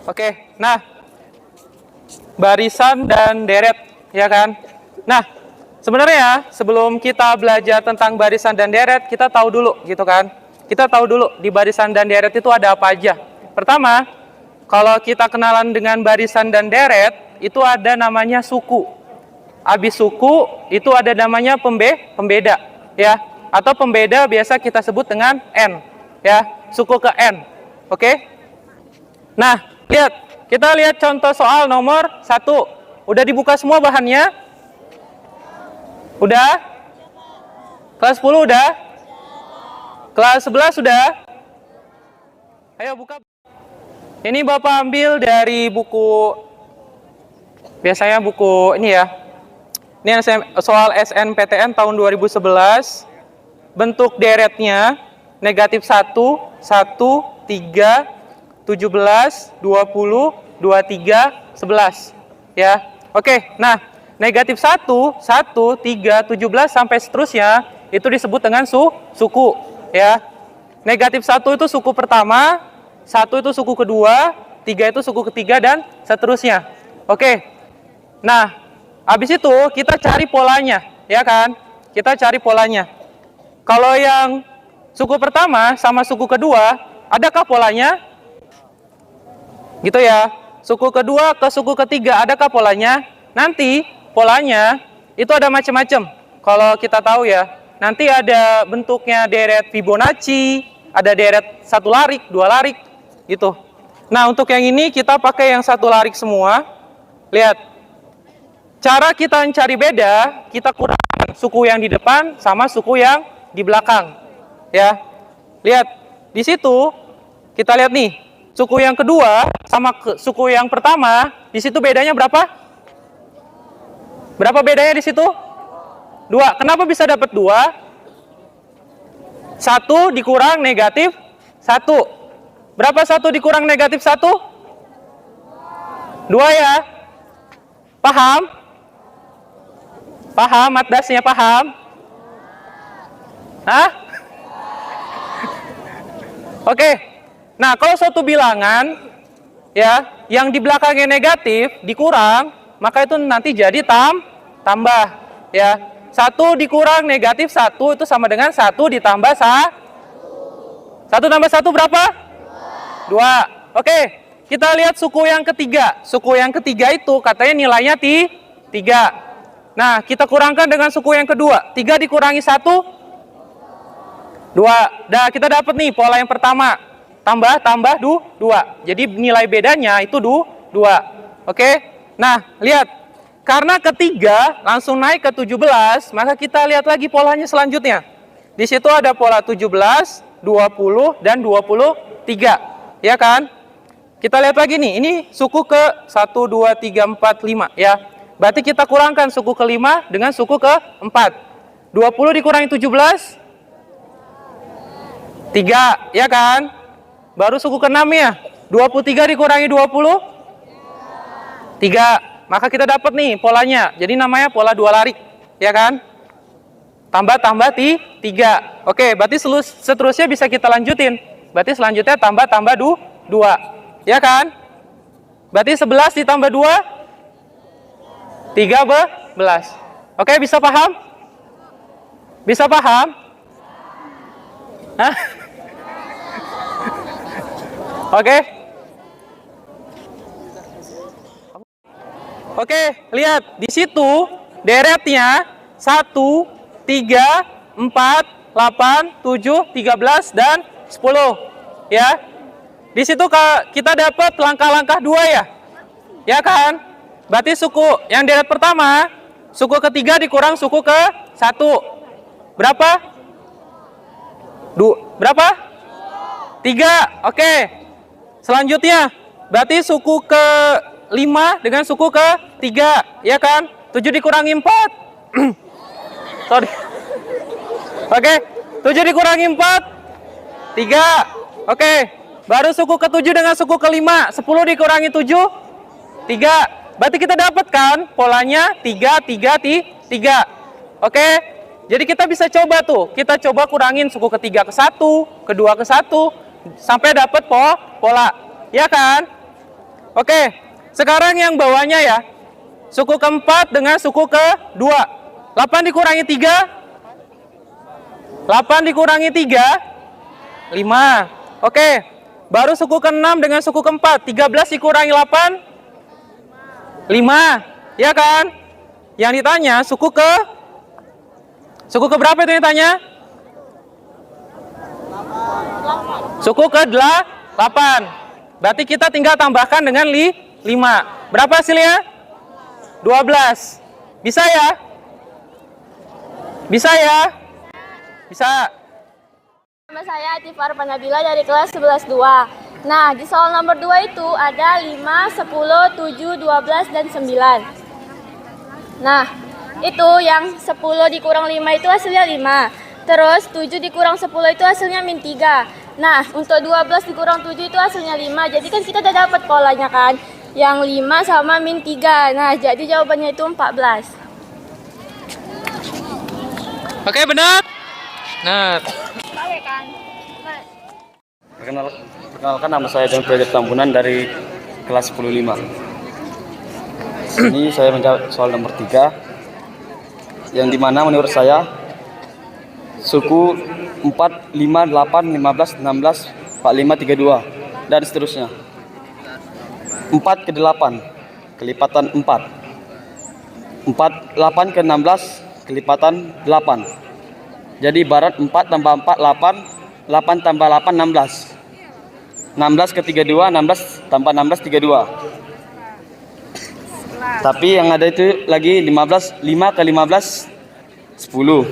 Oke, nah barisan dan deret, ya kan? Nah, sebenarnya sebelum kita belajar tentang barisan dan deret, kita tahu dulu gitu kan. Kita tahu dulu di barisan dan deret itu ada apa aja. Pertama, kalau kita kenalan dengan barisan dan deret, itu ada namanya suku. Habis suku, itu ada namanya pembeda, ya. Atau pembeda biasa kita sebut dengan N, ya. Suku ke N, oke? Nah, kita lihat contoh soal nomor 1. Udah dibuka semua bahannya? Udah? Kelas 10 udah? Kelas 11 sudah? Ayo buka. Ini Bapak ambil dari buku, biasanya buku ini ya. Ini soal SNPTN tahun 2011. Bentuk deretnya negatif 1, 1, 3, 17, 20, 23, 11. Ya. Oke, nah negatif 1, 1, 3, 17 sampai seterusnya itu disebut dengan suku, ya. Negatif 1 itu suku pertama, 1 itu suku kedua, 3 itu suku ketiga dan seterusnya. Oke. Nah, habis itu kita cari polanya, ya kan? Kita cari polanya. Kalau yang suku pertama sama suku kedua, adakah polanya? Gitu ya. Suku kedua ke suku ketiga, adakah polanya? Nanti polanya itu ada macam-macam. Kalau kita tahu ya, nanti ada bentuknya deret Fibonacci, ada deret 1 larik, 2 larik, gitu. Nah, untuk yang ini kita pakai yang 1 larik semua. Lihat. Cara kita mencari beda, kita kurangkan suku yang di depan sama suku yang di belakang. Ya. Lihat. Di situ kita lihat nih, suku yang kedua sama suku yang pertama, di situ bedanya berapa? Berapa bedanya di situ? 2. Kenapa bisa dapat 2? 1 dikurang negatif 1. Berapa 1 dikurang negatif 1? 2 ya. Paham? Paham? Matdasnya paham? Hah? Oke. Nah, kalau suatu bilangan ya, yang di belakangnya negatif dikurang, maka itu nanti jadi tambah, ya. 1 dikurang negatif 1 itu sama dengan 1 ditambah 1. 1 tambah 1 berapa? 2. Oke, kita lihat suku yang ketiga. Suku yang ketiga itu katanya nilainya 3. Nah, kita kurangkan dengan suku yang kedua. 3 dikurangi 1, 2. Nah, kita dapat nih pola yang pertama. Tambah 2. Jadi nilai bedanya itu 2. Oke? Nah, lihat. Karena ketiga langsung naik ke 17, maka kita lihat lagi polanya selanjutnya. Di situ ada pola 17, 20, dan 23. Ya kan? Kita lihat lagi nih. Ini suku ke 1, 2, 3, 4, 5. Ya. Berarti kita kurangkan suku ke-5 dengan suku ke-4. 20 dikurangi 17, 3, ya kan? Baru suku ke-6 ya. 23 dikurangi 20, 3. Maka kita dapat nih polanya. Jadi namanya pola 2 larik, ya kan? Tambah 3. Oke, berarti seterusnya bisa kita lanjutin. Berarti selanjutnya tambah 2. Ya kan? Berarti 11 ditambah 2, 13. Oke, bisa paham? Bisa paham? Hah? Oke. Oke, lihat di situ deretnya 1, 3, 4, 8, 7, 13 dan 10. Ya. Di situ kita dapat langkah-langkah 2 ya. Ya kan? Berarti suku yang deret pertama, suku ketiga dikurang suku ke-1. Berapa? Berapa? 3. Oke. Selanjutnya, berarti suku ke-5 dengan suku ke-3, ya kan? 7 dikurangi 4. Sorry. Oke. 7 dikurangi 4, 3. Oke. Baru suku ke-7 dengan suku ke-5. 10 dikurangi 7, 3. Berarti kita dapatkan polanya 3, 3, 3. Oke? Jadi kita bisa coba tuh. Kita coba kurangin suku ketiga ke 1, kedua ke 1, sampai dapat pola. Ya kan? Oke, sekarang yang bawahnya ya. Suku keempat dengan suku kedua. 8 dikurangi 3. 8 dikurangi 3. 5. Oke, baru suku ke-6 dengan suku keempat. 13 dikurangi 8. 5. Ya kan? Yang ditanya suku ke berapa itu yang ditanya? Suku ke-8. Berarti kita tinggal tambahkan dengan 5. Berapa hasilnya? 12. Bisa ya? Bisa ya? Bisa. Nama saya Atifar Panabila dari kelas 11-2. Nah, di soal nomor 2 itu ada 5, 10, 7, 12, dan 9. Nah, itu yang 10 dikurang 5 itu hasilnya 5. Terus 7 dikurang 10 itu hasilnya min 3. Nah, untuk 12 dikurang 7 itu hasilnya 5. Jadi kan kita udah dapat polanya kan. Yang 5 sama min 3. Nah, jadi jawabannya itu 14. Oke, benar? Benar. Oke kan? Perkenalkan, nama saya John Frederick Tambunan dari kelas 10-5. Ini saya menjawab soal nomor 3, yang dimana menurut saya suku 4, 5, 8, 15, 16, 45, 32 dan seterusnya. 4 ke 8 kelipatan 4. 8 ke 16 kelipatan 8. Jadi ibarat 4 tambah 4 8, 8 tambah 8 16. 16 ke 32, 16 tambah 16 32. Tapi yang ada itu lagi 15, 5 ke 15 10.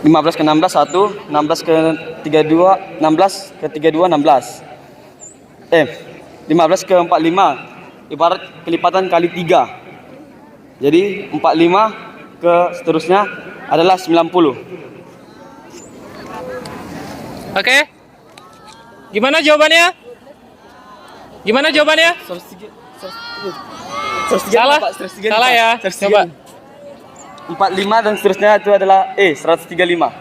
15 ke 16 1, 16 ke 32, 16 ke 32 16. 15 ke 45 ibarat kelipatan kali 3. Jadi 45 ke seterusnya adalah 90. Oke. Gimana jawabannya? Gimana jawabannya? Salah. Salah ya. Coba. 45 dan seterusnya itu adalah 135.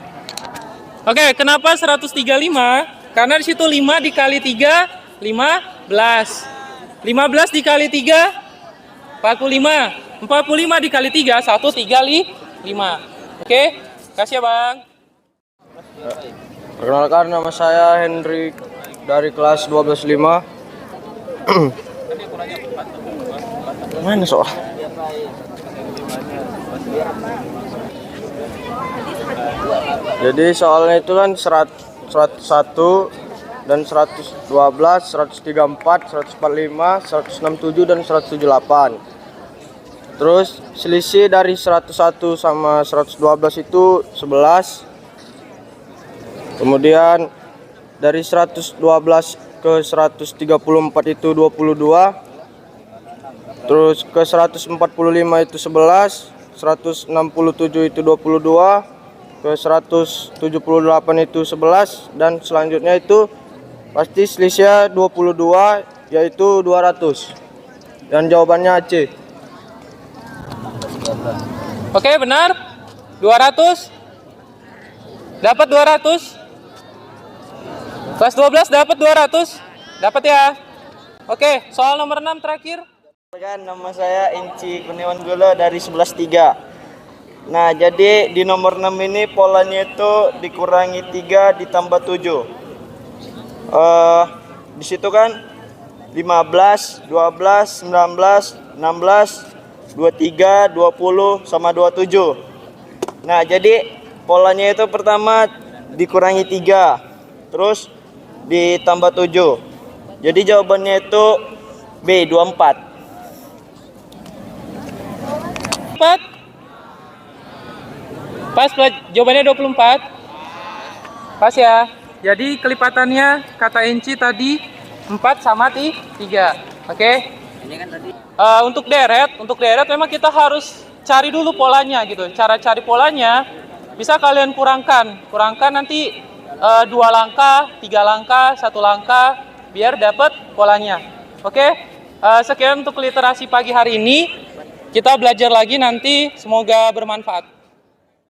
Oke, kenapa 135? Karena di situ 5 dikali 3 15. 15 dikali 3 45. 45 dikali 3 135. Oke, kasih ya, Bang. Perkenalkan, nama saya Hendrik dari kelas 12-5. Mana soal? Jadi soalnya itu kan 101 dan 112, 134, 145, 167 dan 178. Terus selisih dari 101 sama 112 itu 11. Kemudian dari 112 ke 134 itu 22. Terus ke 145 itu 11, 167 itu 22, ke 178 itu 11, dan selanjutnya itu pasti selisihnya 22, yaitu 200. Dan jawabannya C. Oke, benar. 200. Dapat 200. Kelas 12 dapat 200. Dapat ya. Oke, soal nomor 6 terakhir. Nama saya Inci Kurniawan Gula dari 11-3. Nah, jadi di nomor 6 ini polanya itu dikurangi 3 ditambah 7. Di situ kan 15, 12, 19, 16, 23, 20 sama 27. Nah, jadi polanya itu pertama dikurangi 3, terus ditambah 7. Jadi jawabannya itu B, 24. 4. Pas, jawabannya 24. Pas ya. Jadi kelipatannya kata Enci tadi 4 sama 3. Oke. Untuk deret memang kita harus cari dulu polanya gitu. Cara cari polanya bisa kalian kurangkan nanti 2 langkah, 3 langkah, 1 langkah biar dapat polanya. Oke. Sekian untuk literasi pagi hari ini. Kita belajar lagi nanti, semoga bermanfaat.